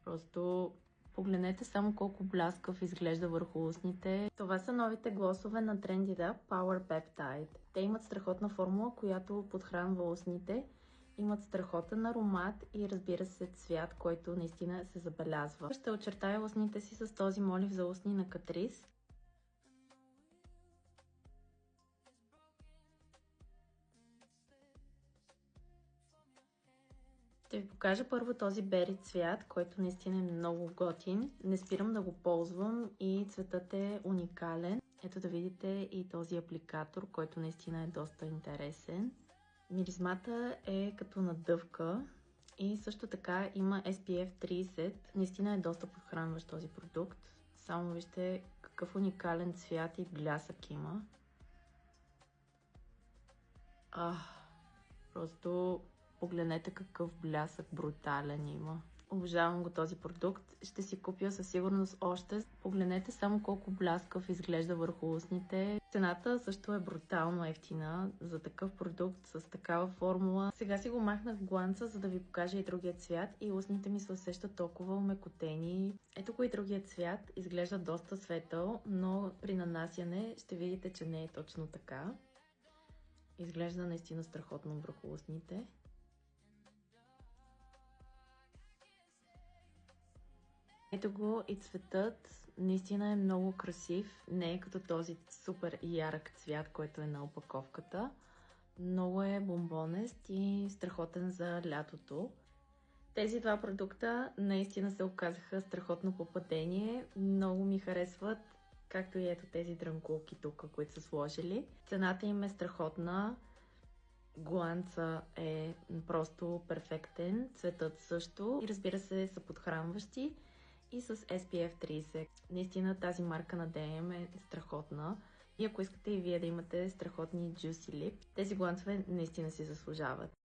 Просто погледнете само колко бляскав изглежда върху устните. Това са новите глосове на Trendida Power Peptide. Те имат страхотна формула, която подхранва устните. Имат страхотен аромат и разбира се цвят, който наистина се забелязва. Ще очертая устните си с този молив за устни на Catrice. Ще ви покажа първо този бери цвят, който наистина е много готин. Не спирам да го ползвам и цветът е уникален. Ето да видите и този апликатор, който наистина е доста интересен. Миризмата е като надъвка и също така има SPF 30. Наистина е доста подхранващ този продукт. Само вижте какъв уникален цвят и блясък има. Просто погледнете какъв блясък брутален има. Обожавам го този продукт. Ще си купя със сигурност още. Погледнете само колко бляскав изглежда върху устните. Цената също е брутално ефтина за такъв продукт с такава формула. Сега си го махнах в гланца, за да ви покажа и другия цвят и устните ми се усещат толкова омекотени. Ето го и другия цвят. Изглежда доста светъл, но при нанасяне ще видите, че не е точно така. Изглежда наистина страхотно върху устните. Ето го и цветът. Наистина е много красив. Не е като този супер ярък цвят, който е на опаковката. Много е бомбонест и страхотен за лятото. Тези два продукта наистина се оказаха страхотно попадение. Много ми харесват, както и ето тези дрънкулки тук, които са сложили. Цената им е страхотна. Гланца е просто перфектен, цветът също и разбира се са подхранващи и с SPF 30. Наистина тази марка на DM е страхотна и ако искате и вие да имате страхотни Juicy Lip, тези гланцове наистина си заслужават.